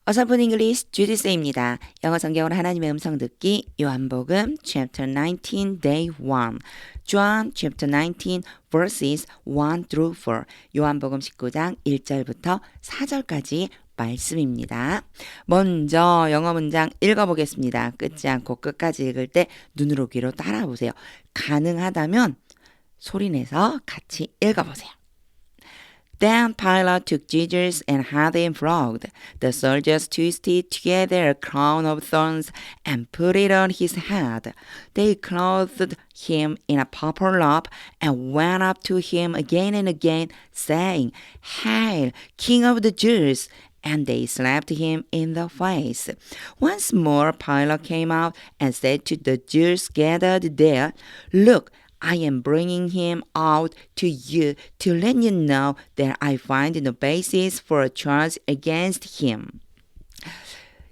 어설픈 잉글리시 주디스입니다. 영어 성경으로 하나님의 음성 듣기 요한복음 chapter 19 day 1 John chapter 19 verses 1 through 4 요한복음 19장 1절부터 4절까지 말씀입니다. 먼저 영어 문장 읽어보겠습니다. 끊지 않고 끝까지 읽을 때 눈으로 귀로 따라 보세요. 가능하다면 소리내서 같이 읽어보세요. Then Pilate took Jesus and had him flogged. The soldiers twisted together a crown of thorns and put it on his head. They clothed him in a purple robe and went up to him again and again, saying, Hail, King of the Jews! And they slapped him in the face. Once more Pilate came out and said to the Jews gathered there, Look, I am bringing him out to you to let you know that I find no basis for a charge against him.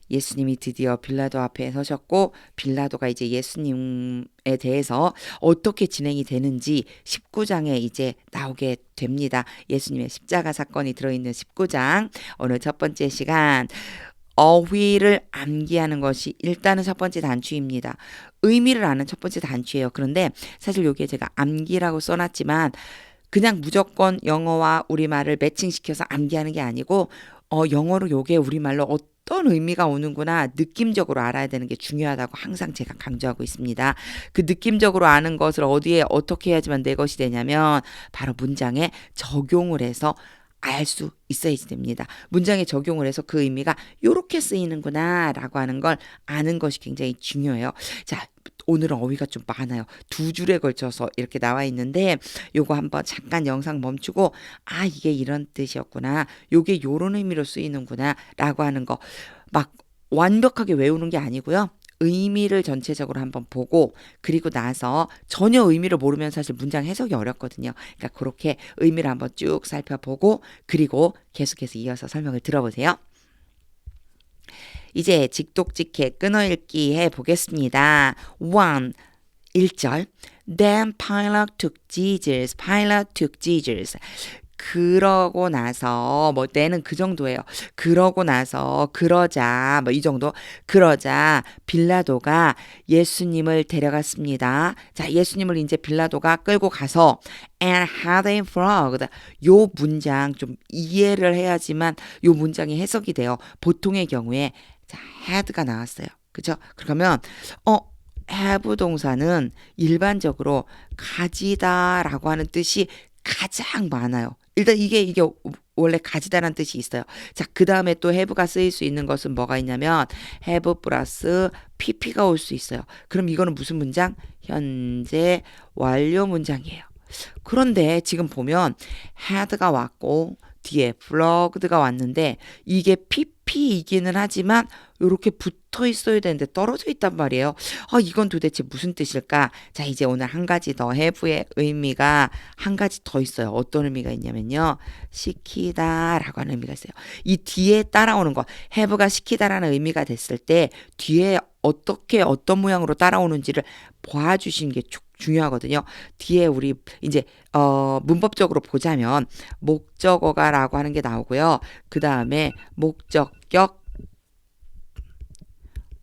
예수님이 드디어 빌라도 앞에 서셨고 빌라도가 이제 예수님에 대해서 어떻게 진행이 되는지 19장에 이제 나오게 됩니다. 예수님의 십자가 사건이 들어있는 19장. 오늘 첫 번째 시간 어휘를 암기하는 것이 일단은 첫 번째 단추입니다. 의미를 아는 첫 번째 단추예요. 그런데 사실 여기에 제가 암기라고 써놨지만 그냥 무조건 영어와 우리말을 매칭시켜서 암기하는 게 아니고 영어로 요게 우리말로 어떤 의미가 오는구나 느낌적으로 알아야 되는 게 중요하다고 항상 제가 강조하고 있습니다. 그 느낌적으로 아는 것을 어디에 어떻게 해야지만 내 것이 되냐면 바로 문장에 적용을 해서 알 수 있어야지 됩니다. 문장에 적용을 해서 그 의미가 이렇게 쓰이는구나 라고 하는 걸 아는 것이 굉장히 중요해요. 자, 오늘은 어휘가 좀 많아요. 두 줄에 걸쳐서 이렇게 나와 있는데 요거 한번 잠깐 영상 멈추고 이게 이런 뜻이었구나. 요게 요런 의미로 쓰이는구나 라고 하는 거 막 완벽하게 외우는 게 아니고요. 의미를 전체적으로 한번 보고 그리고 나서 전혀 의미를 모르면 사실 문장 해석이 어렵거든요. 그러니까 그렇게 의미를 한번 쭉 살펴보고 그리고 계속해서 이어서 설명을 들어보세요. 이제 직독직해 끊어읽기 해보겠습니다. 1절 Then Pilate took Jesus. Pilate took Jesus. 그러고 나서 내는 그 정도예요. 그러고 나서 그러자 이 정도. 그러자 빌라도가 예수님을 데려갔습니다. 자, 예수님을 이제 빌라도가 끌고 가서 and had him flogged. 요 문장 좀 이해를 해야지만 요 문장이 해석이 돼요. 보통의 경우에 자, had가 나왔어요. 그죠? 그러면 have 동사는 일반적으로 가지다라고 하는 뜻이 가장 많아요. 일단 이게 원래 가지다라는 뜻이 있어요. 자, 그 다음에 또 have가 쓰일 수 있는 것은 뭐가 있냐면 have 플러스 pp가 올 수 있어요. 그럼 이거는 무슨 문장? 현재 완료 문장이에요. 그런데 지금 보면 had가 왔고 뒤에 flogged가 왔는데 이게 pp이기는 하지만 이렇게 붙어 있어야 되는데 떨어져 있단 말이에요. 이건 도대체 무슨 뜻일까? 자, 이제 오늘 한 가지 더 have의 의미가 한 가지 더 있어요. 어떤 의미가 있냐면요. 시키다 라고 하는 의미가 있어요. 이 뒤에 따라오는 거 have가 시키다라는 의미가 됐을 때 뒤에 어떻게 어떤 모양으로 따라오는지를 봐주시는 게 중요하거든요. 뒤에 우리 이제 문법적으로 보자면 목적어가라고 하는 게 나오고요. 그 다음에 목적격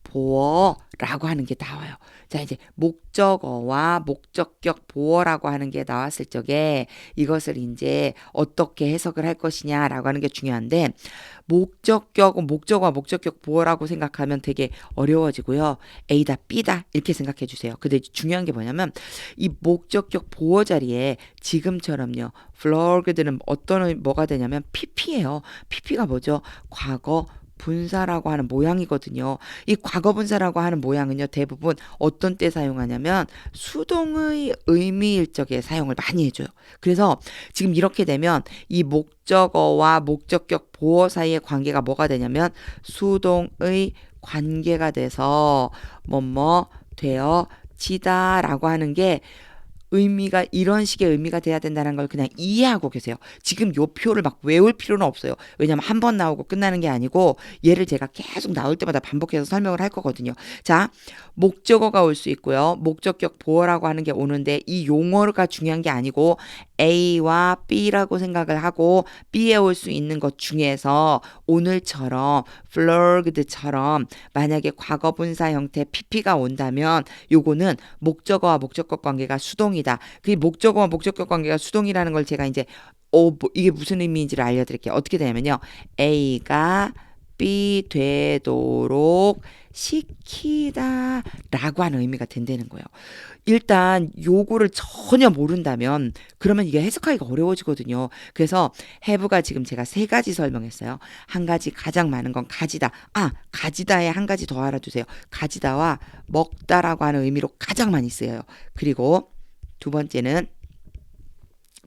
보어라고 하는 게 나와요. 자, 이제 목적어와 목적격 보어라고 하는 게 나왔을 적에 이것을 이제 어떻게 해석을 할 것이냐라고 하는 게 중요한데 목적격은 목적어와 목적격 보어라고 생각하면 되게 어려워지고요. A다 B다 이렇게 생각해 주세요. 근데 중요한 게 뭐냐면 이 목적격 보어 자리에 지금처럼요. flogged는 뭐가 되냐면 PP예요. PP가 뭐죠? 과거 분사라고 하는 모양이거든요. 이 과거 분사라고 하는 모양은요. 대부분 어떤 때 사용하냐면 수동의 의미일 적에 사용을 많이 해줘요. 그래서 지금 이렇게 되면 이 목적어와 목적격 보어 사이의 관계가 뭐가 되냐면 수동의 관계가 돼서 되어지다라고 하는 게 의미가 이런 식의 의미가 돼야 된다는 걸 그냥 이해하고 계세요. 지금 요 표를 막 외울 필요는 없어요. 왜냐면 한 번 나오고 끝나는 게 아니고 얘를 제가 계속 나올 때마다 반복해서 설명을 할 거거든요. 자, 목적어가 올 수 있고요. 목적격 보어라고 하는 게 오는데 이 용어가 중요한 게 아니고 A와 B라고 생각을 하고 B에 올 수 있는 것 중에서 오늘처럼 flirted처럼 만약에 과거분사 형태 PP가 온다면 요거는 목적어와 목적격 관계가 수동이다. 그 목적어와 목적격 관계가 수동이라는 걸 제가 이제 이게 무슨 의미인지를 알려드릴게요. 어떻게 되냐면요. A가 B 되도록 시키다 라고 하는 의미가 된다는 거예요. 일단 요거를 전혀 모른다면 그러면 이게 해석하기가 어려워지거든요. 그래서 have가 지금 제가 3가지 설명했어요. 한 가지 가장 많은 건 가지다. 가지다에 한 가지 더 알아두세요. 가지다와 먹다라고 하는 의미로 가장 많이 쓰여요. 그리고 두 번째는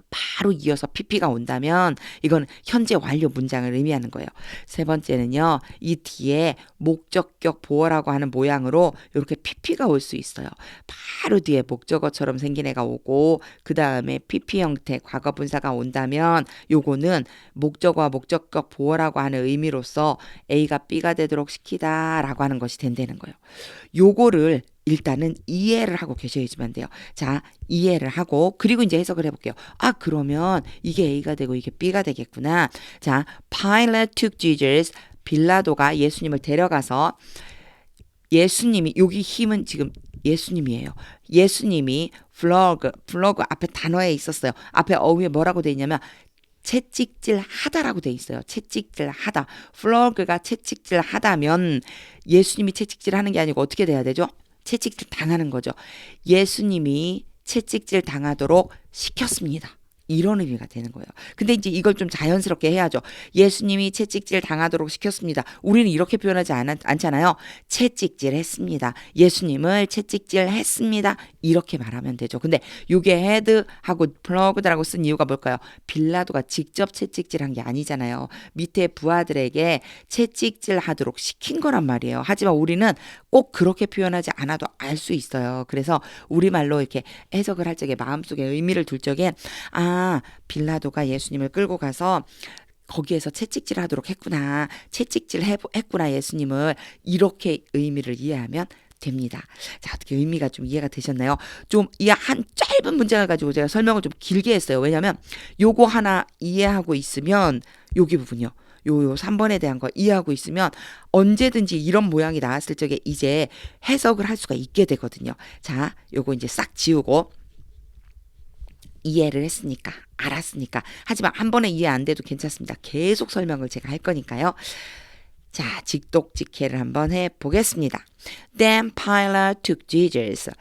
바로 이어서 PP가 온다면 이건 현재 완료 문장을 의미하는 거예요. 세 번째는요. 이 뒤에 목적격 보어라고 하는 모양으로 이렇게 PP가 올 수 있어요. 바로 뒤에 목적어처럼 생긴 애가 오고 그 다음에 PP 형태 과거분사가 온다면 요거는 목적어와 목적격 보어라고 하는 의미로서 A가 B가 되도록 시키다 라고 하는 것이 된다는 거예요. 요거를 일단은 이해를 하고 계셔야지만 돼요. 자, 이해를 하고 그리고 이제 해석을 해볼게요. 그러면 이게 A가 되고 이게 B가 되겠구나. 자, Pilate took Jesus. 빌라도가 예수님을 데려가서 예수님이 여기 힘은 지금 예수님이에요. 예수님이 플러그 앞에 단어에 있었어요. 앞에 어휘에 뭐라고 돼 있냐면 채찍질 하다라고 돼 있어요. 채찍질 하다. 플러그가 채찍질 하다면 예수님이 채찍질 하는 게 아니고 어떻게 돼야 되죠? 채찍질 당하는 거죠. 예수님이 채찍질 당하도록 시켰습니다. 이런 의미가 되는 거예요. 근데 이제 이걸 좀 자연스럽게 해야죠. 예수님이 채찍질 당하도록 시켰습니다. 우리는 이렇게 표현하지 않잖아요. 채찍질 했습니다. 예수님을 채찍질 했습니다. 이렇게 말하면 되죠. 근데 이게 헤드하고 플러그드라고 쓴 이유가 뭘까요? 빌라도가 직접 채찍질한 게 아니잖아요. 밑에 부하들에게 채찍질 하도록 시킨 거란 말이에요. 하지만 우리는 꼭 그렇게 표현하지 않아도 알 수 있어요. 그래서 우리말로 이렇게 해석을 할 적에 마음속에 의미를 둘 적에 빌라도가 예수님을 끌고 가서 거기에서 채찍질 하도록 했구나. 채찍질 했구나 예수님을. 이렇게 의미를 이해하면 됩니다. 자, 어떻게 의미가 좀 이해가 되셨나요? 좀 이 한 짧은 문장을 가지고 제가 설명을 좀 길게 했어요. 왜냐하면 요거 하나 이해하고 있으면 여기 부분이요. 요 3번에 대한 거 이해하고 있으면 언제든지 이런 모양이 나왔을 적에 이제 해석을 할 수가 있게 되거든요. 자, 요거 이제 싹 지우고 이해를 했으니까 알았으니까 하지만 한 번에 이해 안 돼도 괜찮습니다. 계속 설명을 제가 할 거니까요. 자, 직독직해를 한번 해보겠습니다. Then Pilate took Jesus.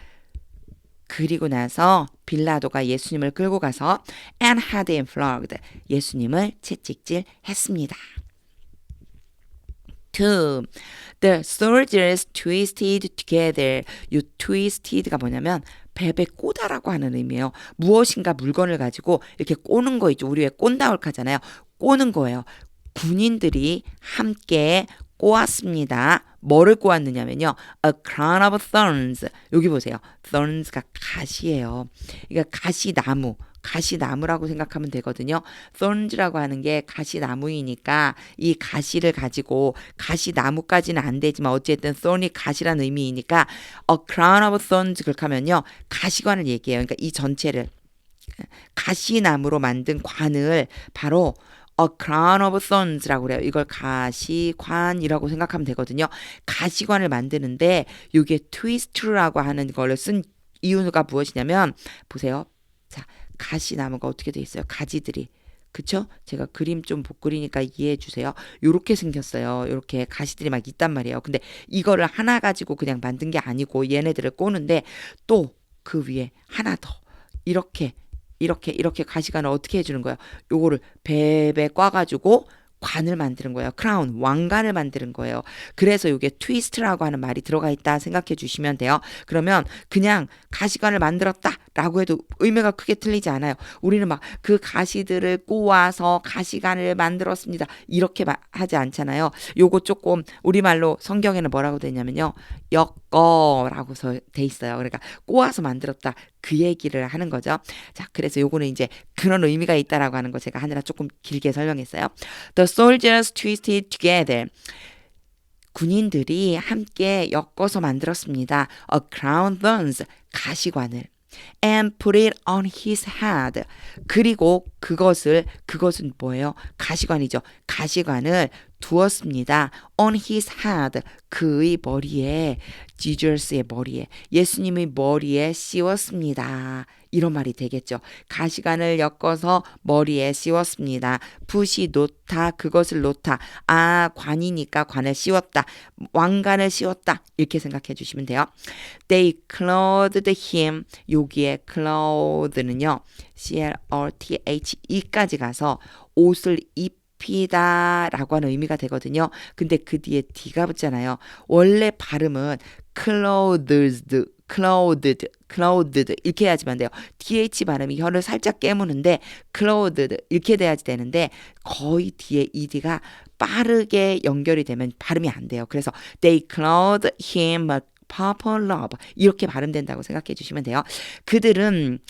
그리고 나서 빌라도가 예수님을 끌고 가서 and had him flogged. 예수님을 채찍질 했습니다. 2. The soldiers twisted together. 이 twisted가 뭐냐면 벨벳 꼬다라고 하는 의미예요. 무엇인가 물건을 가지고 이렇게 꼬는 거 있죠. 우리 왜 꼰다울카 하잖아요. 꼬는 거예요. 군인들이 함께 꼬았습니다. 뭐를 꼬았느냐면요. A crown of thorns. 여기 보세요. thorns가 가시예요. 그러니까 가시나무라고 생각하면 되거든요. thorns라고 하는 게 가시나무이니까 이 가시를 가지고 가시나무까지는 안 되지만 어쨌든 thorn이 가시라는 의미이니까 a crown of thorns 그렇게 하면요. 가시관을 얘기해요. 그러니까 이 전체를 가시나무로 만든 관을 바로 A crown of thorns라고 그래요. 이걸 가시관이라고 생각하면 되거든요. 가시관을 만드는데 이게 twist라고 하는 걸 쓴 이유가 무엇이냐면 보세요. 자, 가시나무가 어떻게 돼 있어요? 가지들이. 그쵸? 제가 그림 좀 못 그리니까 이해해 주세요. 요렇게 생겼어요. 요렇게 가시들이 막 있단 말이에요. 근데 이거를 하나 가지고 그냥 만든 게 아니고 얘네들을 꼬는데 또 그 위에 하나 더 이렇게 가시관을 어떻게 해주는 거예요? 요거를 베베 꽈가지고 관을 만드는 거예요. 크라운, 왕관을 만드는 거예요. 그래서 이게 트위스트라고 하는 말이 들어가 있다 생각해 주시면 돼요. 그러면 그냥 가시관을 만들었다라고 해도 의미가 크게 틀리지 않아요. 우리는 막 그 가시들을 꼬아서 가시관을 만들었습니다. 이렇게 하지 않잖아요. 요거 조금 우리말로 성경에는 뭐라고 되냐면요. 엮어라고 돼 있어요. 그러니까 꼬아서 만들었다. 그 얘기를 하는 거죠. 자, 그래서 요거는 이제 그런 의미가 있다라고 하는 거 제가 하느라 조금 길게 설명했어요. The soldiers twisted together. 군인들이 함께 엮어서 만들었습니다. A crown thorns, 가시관을. And put it on his head. 그리고 그것은 뭐예요? 가시관이죠. 가시관을 두었습니다. On his head, 그의 머리에, Jesus의 머리에, 예수님의 머리에 씌웠습니다. 이런 말이 되겠죠. 가시관을 엮어서 머리에 씌웠습니다. 붓이 놓다, 그것을 놓다. 아, 관이니까 관을 씌웠다. 왕관을 씌웠다. 이렇게 생각해 주시면 돼요. They clothed him. 여기에 cloth는요. CLOTHE까지 가서 옷을 입히다 라고 하는 의미가 되거든요. 근데 그 뒤에 D가 붙잖아요. 원래 발음은 clothed 이렇게 해야지만 돼요. TH 발음이 혀를 살짝 깨무는데 clothed 이렇게 돼야지 되는데 거의 뒤에 ED가 빠르게 연결이 되면 발음이 안 돼요. 그래서 they clothed him a purple robe 이렇게 발음된다고 생각해 주시면 돼요. 그들은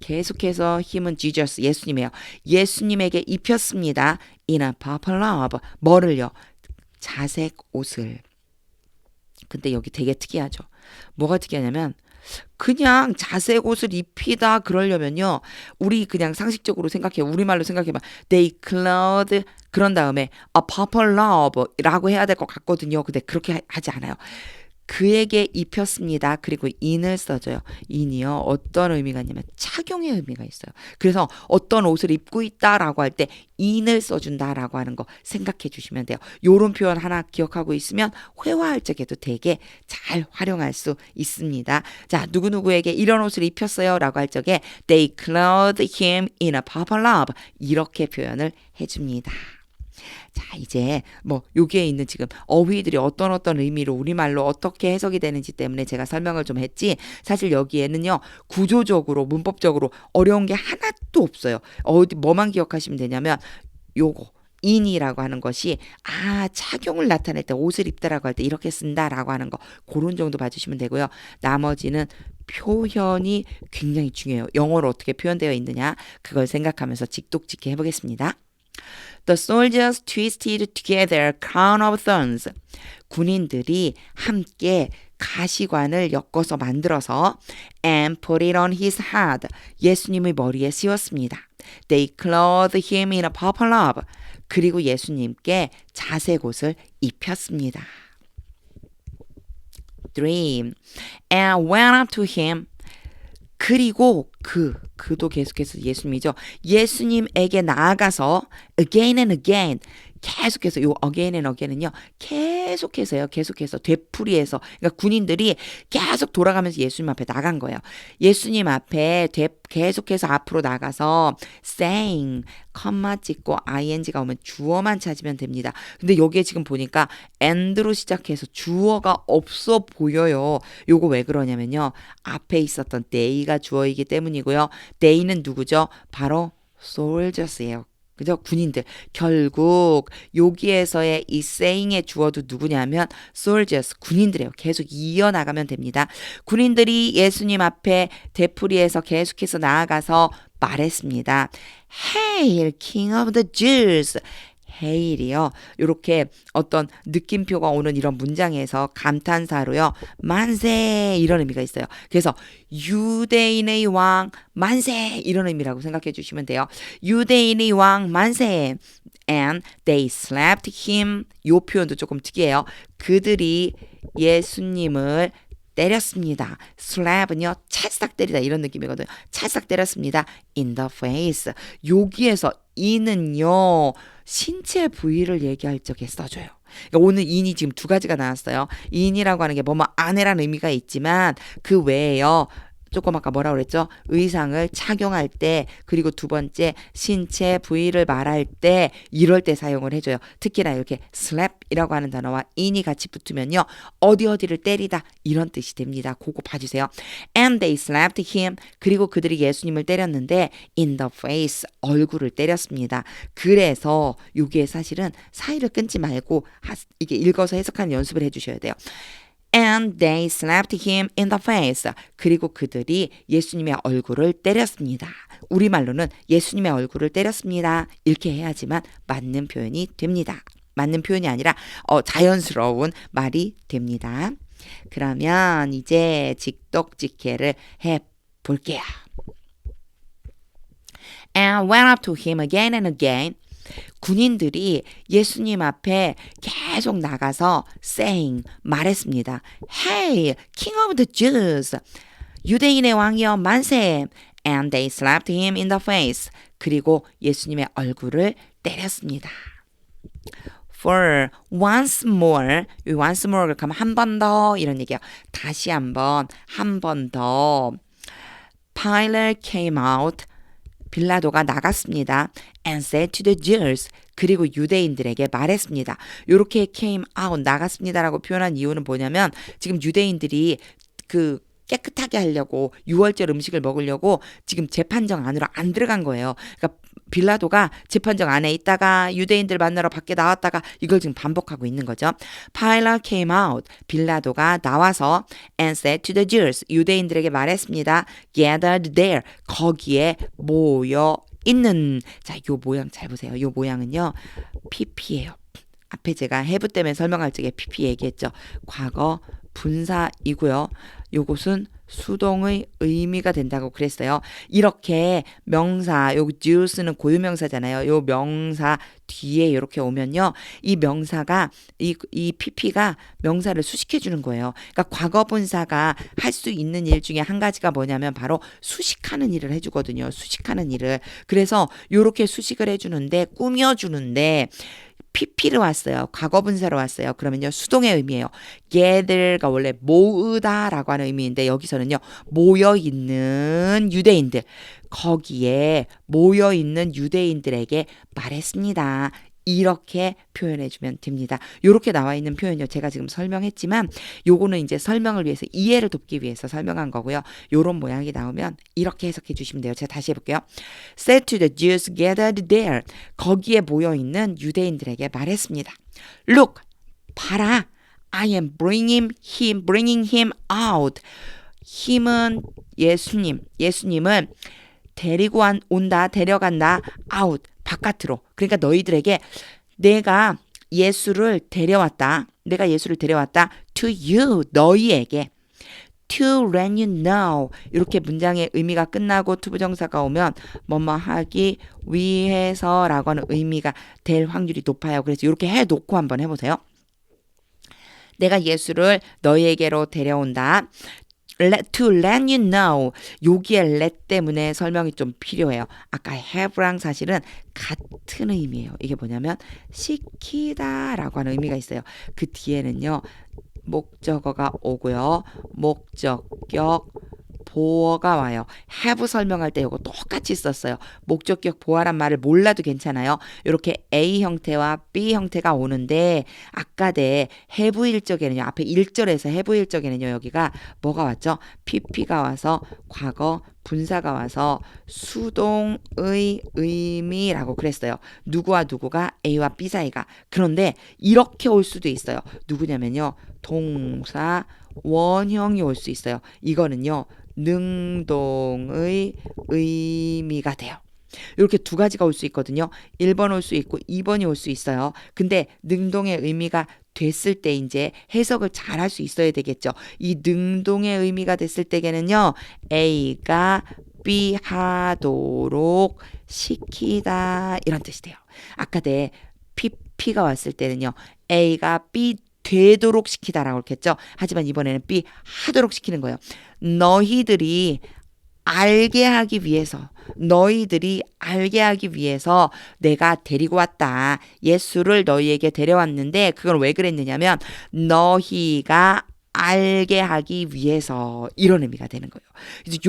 계속해서 힘은 Jesus, 예수님이에요. 예수님에게 입혔습니다. In a purple robe. 뭐를요? 자색 옷을. 근데 여기 되게 특이하죠. 뭐가 특이하냐면 그냥 자색 옷을 입히다 그러려면요. 우리 그냥 상식적으로 생각해. 우리말로 생각해봐. They clothed 그런 다음에 a purple robe 라고 해야 될 것 같거든요. 근데 그렇게 하지 않아요. 그에게 입혔습니다. 그리고 in을 써줘요. in이요. 어떤 의미가 있냐면 착용의 의미가 있어요. 그래서 어떤 옷을 입고 있다라고 할 때 in을 써준다라고 하는 거 생각해 주시면 돼요. 요런 표현 하나 기억하고 있으면 회화할 적에도 되게 잘 활용할 수 있습니다. 자, 누구누구에게 이런 옷을 입혔어요 라고 할 적에 They clothed him in a purple robe 이렇게 표현을 해줍니다. 자, 이제 뭐 여기에 있는 지금 어휘들이 어떤 의미로 우리말로 어떻게 해석이 되는지 때문에 제가 설명을 좀 했지 사실 여기에는요 구조적으로 문법적으로 어려운 게 하나도 없어요. 뭐만 기억하시면 되냐면 요거 in이라고 하는 것이 착용을 나타낼 때 옷을 입다라고 할 때 이렇게 쓴다라고 하는 거 그런 정도 봐주시면 되고요. 나머지는 표현이 굉장히 중요해요. 영어로 어떻게 표현되어 있느냐 그걸 생각하면서 직독직해 해보겠습니다. The soldiers twisted together a crown of thorns. 군인들이 함께 가시관을 엮어서 만들어서 and put it on his head. 예수님의 머리에 씌웠습니다. They clothed him in a purple robe. 그리고 예수님께 자색 옷을 입혔습니다. 3. And went up to him. 그리고 그도 계속해서 예수님이죠. 예수님에게 나아가서 again and again 계속해서 요 again and again은요. 계속해서 되풀이해서 그러니까 군인들이 계속 돌아가면서 예수님 앞에 나간 거예요. 예수님 앞에 계속해서 앞으로 나가서 saying 컴마 찍고 ing가 오면 주어만 찾으면 됩니다. 근데 여기에 지금 보니까 and로 시작해서 주어가 없어 보여요. 요거 왜 그러냐면요. 앞에 있었던 they가 주어이기 때문이고요. they는 누구죠? 바로 soldiers예요. 그죠? 군인들. 결국 여기에서의 이 saying의 주어도 누구냐면 soldiers, 군인들이에요. 계속 이어나가면 됩니다. 군인들이 예수님 앞에 되풀이해서 계속해서 나아가서 말했습니다. Hail, King of the Jews! 헤일이요. 이렇게 어떤 느낌표가 오는 이런 문장에서 감탄사로요. 만세 이런 의미가 있어요. 그래서 유대인의 왕 만세 이런 의미라고 생각해 주시면 돼요. 유대인의 왕 만세. And they slapped him. 이 표현도 조금 특이해요. 그들이 예수님을 때렸습니다. slap은요. 찰싹 때리다 이런 느낌이거든요. 찰싹 때렸습니다. in the face. 여기에서 in은요. 신체 부위를 얘기할 적에 써줘요. 그러니까 오늘 in이 지금 두 가지가 나왔어요. in이라고 하는 게 뭐뭐 안에라는 의미가 있지만 그 외에요. 조금 아까 뭐라고 그랬죠? 의상을 착용할 때 그리고 두 번째 신체 부위를 말할 때 이럴 때 사용을 해줘요. 특히나 이렇게 slap이라고 하는 단어와 in이 같이 붙으면요. 어디를 때리다 이런 뜻이 됩니다. 그거 봐주세요. And they slapped him. 그리고 그들이 예수님을 때렸는데 in the face. 얼굴을 때렸습니다. 그래서 이게 사실은 사이를 끊지 말고 이게 읽어서 해석하는 연습을 해주셔야 돼요. And they slapped him in the face. 그리고 그들이 예수님의 얼굴을 때렸습니다. 우리말로는 예수님의 얼굴을 때렸습니다. 이렇게 해야지만 맞는 표현이 됩니다. 맞는 표현이 아니라 자연스러운 말이 됩니다. 그러면 이제 직독직해를 해볼게요. And went up to him again and again. 군인들이 예수님 앞에 계속 나가서 saying, 말했습니다. Hey, King of the Jews! 유대인의 왕이여 만세! And they slapped him in the face. 그리고 예수님의 얼굴을 때렸습니다. For once more, once more 그러면 한 번 더 이런 얘기예요. 다시 한 번 더. Pilate came out. 빌라도가 나갔습니다. And said to the Jews. 그리고 유대인들에게 말했습니다. 이렇게 came out, 나갔습니다라고 표현한 이유는 뭐냐면 지금 유대인들이 깨끗하게 하려고 6월절 음식을 먹으려고 지금 재판정 안으로 안 들어간 거예요. 그러니까 빌라도가 재판정 안에 있다가 유대인들 만나러 밖에 나왔다가 이걸 지금 반복하고 있는 거죠. Pilate came out. 빌라도가 나와서 and said to the Jews. 유대인들에게 말했습니다. Gathered there. 거기에 모여 있는. 자, 요 모양 잘 보세요. 요 모양은요. PP예요. 앞에 제가 have 때문에 설명할 적에 PP 얘기했죠. 과거 분사이고요. 요것은 수동의 의미가 된다고 그랬어요. 이렇게 명사, 요 Jews는 고유명사잖아요. 요 명사 뒤에 이렇게 오면요. 이 명사가, 이 PP가 명사를 수식해 주는 거예요. 그러니까 과거 분사가 할 수 있는 일 중에 한 가지가 뭐냐면 바로 수식하는 일을 해주거든요. 수식하는 일을. 그래서 요렇게 수식을 해주는데, 꾸며주는데, PP로 왔어요. 과거분사로 왔어요. 그러면요. 수동의 의미예요. gather가 원래 모으다라고 하는 의미인데 여기서는요. 모여있는 유대인들. 거기에 모여있는 유대인들에게 말했습니다. 이렇게 표현해주면 됩니다. 이렇게 나와 있는 표현이요. 제가 지금 설명했지만 요거는 이제 설명을 위해서 이해를 돕기 위해서 설명한 거고요. 요런 모양이 나오면 이렇게 해석해 주시면 돼요. 제가 다시 해볼게요. Said to the Jews gathered there. 거기에 모여있는 유대인들에게 말했습니다. Look, 봐라. I am bringing him out. 힘은 예수님은 데리고 온다, 데려간다, out, 바깥으로. 그러니까 너희들에게 내가 예수를 데려왔다. to you, 너희에게. to let you know. 이렇게 문장의 의미가 끝나고 투부정사가 오면 뭐뭐 하기 위해서라고 하는 의미가 될 확률이 높아요. 그래서 이렇게 해놓고 한번 해보세요. 내가 예수를 너희에게로 데려온다. to let you know. 여기에 let 때문에 설명이 좀 필요해요. 아까 have랑 사실은 같은 의미예요. 이게 뭐냐면 시키다 라고 하는 의미가 있어요. 그 뒤에는요. 목적어가 오고요. 목적격 보어가 와요. have 설명할 때 이거 똑같이 썼어요. 목적격 보어란 말을 몰라도 괜찮아요. 이렇게 A 형태와 B 형태가 오는데 아까 내 have일 적에는요. 앞에 1절에서 have일 적에는요. 여기가 뭐가 왔죠? PP가 와서 과거 분사가 와서 수동의 의미라고 그랬어요. 누구와 누구가 A와 B 사이가. 그런데 이렇게 올 수도 있어요. 누구냐면요. 동사 원형이 올 수 있어요. 이거는요. 능동의 의미가 돼요. 이렇게 두 가지가 올 수 있거든요. 1번 올 수 있고 2번이 올 수 있어요. 근데 능동의 의미가 됐을 때 이제 해석을 잘 할 수 있어야 되겠죠. 이 능동의 의미가 됐을 때에는요. A가 B 하도록 시키다 이런 뜻이 돼요. 아까 내 PP가 왔을 때는요. A가 B 되도록 시키다라고 했겠죠. 하지만 이번에는 B 하도록 시키는 거예요. 너희들이 알게 하기 위해서 내가 데리고 왔다. 예수를 너희에게 데려왔는데 그건 왜 그랬느냐면 너희가 알게 하기 위해서 이런 의미가 되는 거예요. 그래서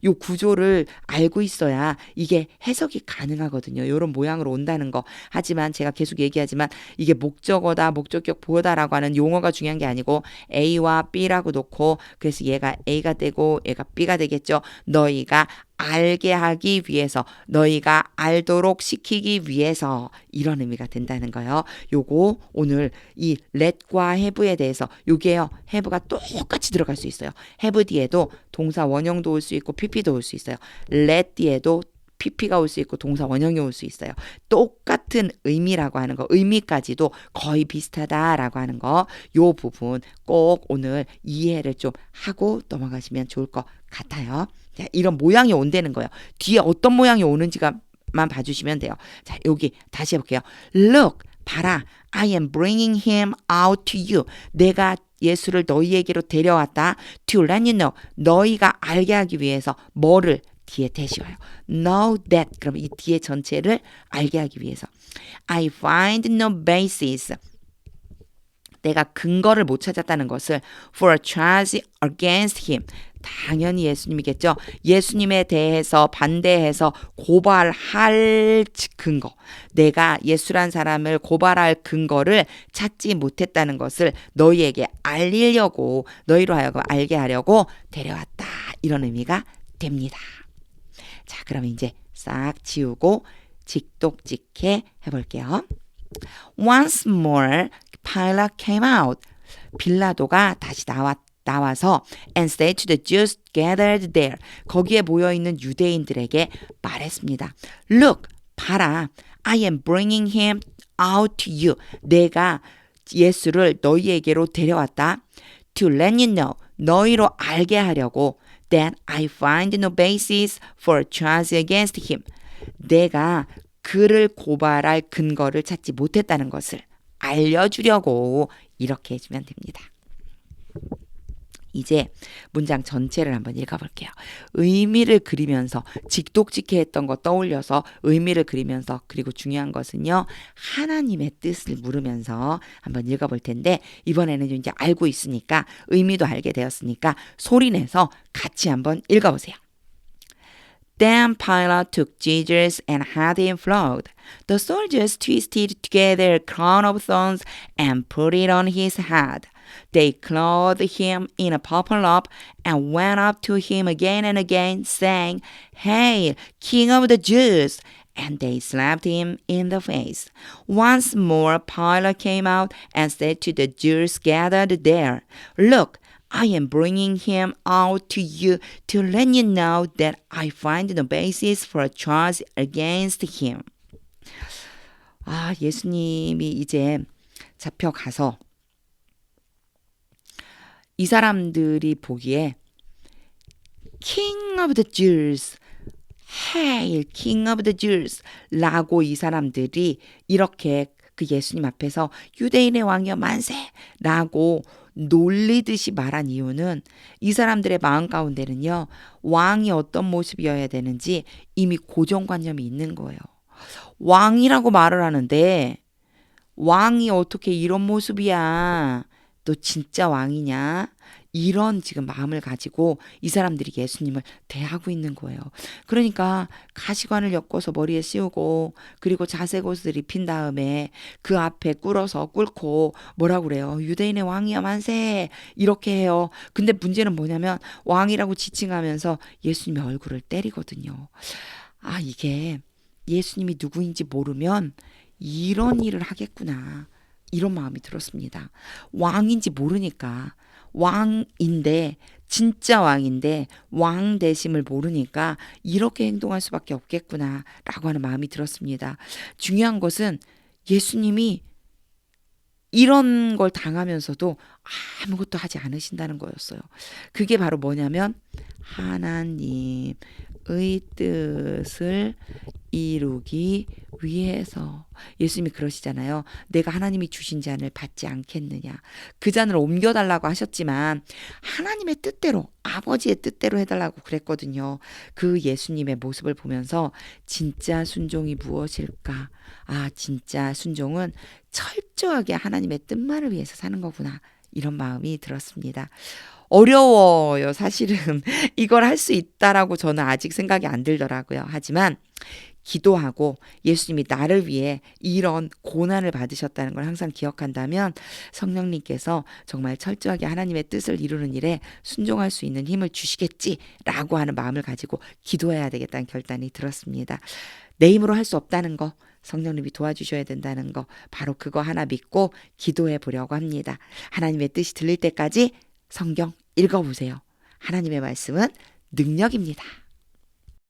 요 구조를 알고 있어야 이게 해석이 가능하거든요. 이런 모양으로 온다는 거. 하지만 제가 계속 얘기하지만 이게 목적어다, 목적격 보어다라고 하는 용어가 중요한 게 아니고 A와 B라고 놓고 그래서 얘가 A가 되고 얘가 B가 되겠죠. 너희가 알게 하기 위해서, 너희가 알도록 시키기 위해서, 이런 의미가 된다는 거예요. 요거 오늘 이 let과 have에 대해서, 요게요 have가 똑같이 들어갈 수 있어요. have 뒤에도 동사 원형도 올 수 있고 pp도 올 수 있어요. let 뒤에도 pp가 올 수 있고 동사 원형이 올 수 있어요. 똑같은 의미라고 하는 거, 의미까지도 거의 비슷하다라고 하는 거, 요 부분 꼭 오늘 이해를 좀 하고 넘어가시면 좋을 것 같아요. 자, 이런 모양이 온다는 거예요. 뒤에 어떤 모양이 오는지만 봐주시면 돼요. 자, 여기 다시 해볼게요. Look, 봐라. I am bringing him out to you. 내가 예수를 너희에게로 데려왔다. To let you know. 너희가 알게 하기 위해서 뭐를 뒤에 대시와요. Know that. 그럼 이 뒤에 전체를 알게 하기 위해서. I find no basis. 내가 근거를 못 찾았다는 것을 for a charge against him. 당연히 예수님이겠죠. 예수님에 대해서 반대해서 고발할 근거. 내가 예수란 사람을 고발할 근거를 찾지 못했다는 것을 너희에게 알리려고, 너희로 하여금 알게 하려고 데려왔다. 이런 의미가 됩니다. 자, 그럼 이제 싹 지우고 직독직해 해볼게요. Once more, Pilate came out. 빌라도가 다시 나와서 and said to the Jews gathered there. 거기에 모여있는 유대인들에게 말했습니다. Look, 봐라. I am bringing him out to you. 내가 예수를 너희에게로 데려왔다. To let you know. 너희로 알게 하려고. That I find no basis for a charge against him. 내가 그를 고발할 근거를 찾지 못했다는 것을 알려주려고, 이렇게 해주면 됩니다. 이제 문장 전체를 한번 읽어볼게요. 의미를 그리면서, 직독직해 했던 거 떠올려서 의미를 그리면서, 그리고 중요한 것은요, 하나님의 뜻을 물으면서 한번 읽어볼 텐데, 이번에는 이제 알고 있으니까, 의미도 알게 되었으니까 소리내서 같이 한번 읽어보세요. Then Pilate took Jesus and had him flogged. The soldiers twisted together a crown of thorns and put it on his head. They clothed him in a purple robe and went up to him again and again, saying, Hail, King of the Jews! And they slapped him in the face. Once more Pilate came out and said to the Jews gathered there, Look, I am bringing him out to you to let you know that I find no basis for a charge against him. 아, 예수님이 이제 잡혀가서 이 사람들이 보기에 King of the Jews, Hail, King of the Jews 라고 이 사람들이 이렇게 그 예수님 앞에서 유대인의 왕이여 만세 라고 놀리듯이 말한 이유는, 이 사람들의 마음 가운데는요, 왕이 어떤 모습이어야 되는지 이미 고정관념이 있는 거예요. 왕이라고 말을 하는데 왕이 어떻게 이런 모습이야? 너 진짜 왕이냐? 이런 지금 마음을 가지고 이 사람들이 예수님을 대하고 있는 거예요. 그러니까 가시관을 엮어서 머리에 씌우고, 그리고 자색 옷을 입힌 다음에 그 앞에 꿇고 뭐라고 그래요? 유대인의 왕이여 만세! 이렇게 해요. 근데 문제는 뭐냐면 왕이라고 지칭하면서 예수님의 얼굴을 때리거든요. 아, 이게 예수님이 누구인지 모르면 이런 일을 하겠구나, 이런 마음이 들었습니다. 왕인지 모르니까, 왕인데, 진짜 왕인데 왕 되심을 모르니까 이렇게 행동할 수밖에 없겠구나 라고 하는 마음이 들었습니다. 중요한 것은 예수님이 이런 걸 당하면서도 아무것도 하지 않으신다는 거였어요. 그게 바로 뭐냐면 하나님의 뜻을 이루기 위해서. 예수님이 그러시잖아요. 내가 하나님이 주신 잔을 받지 않겠느냐. 그 잔을 옮겨달라고 하셨지만 하나님의 뜻대로, 아버지의 뜻대로 해달라고 그랬거든요. 그 예수님의 모습을 보면서 진짜 순종이 무엇일까? 아, 진짜 순종은 철저하게 하나님의 뜻만을 위해서 사는 거구나. 이런 마음이 들었습니다. 어려워요. 사실은 이걸 할 수 있다라고 저는 아직 생각이 안 들더라고요. 하지만 기도하고 예수님이 나를 위해 이런 고난을 받으셨다는 걸 항상 기억한다면 성령님께서 정말 철저하게 하나님의 뜻을 이루는 일에 순종할 수 있는 힘을 주시겠지라고 하는 마음을 가지고 기도해야 되겠다는 결단이 들었습니다. 내 힘으로 할 수 없다는 거, 성령님이 도와주셔야 된다는 거, 바로 그거 하나 믿고 기도해 보려고 합니다. 하나님의 뜻이 들릴 때까지 성경 읽어보세요. 하나님의 말씀은 능력입니다.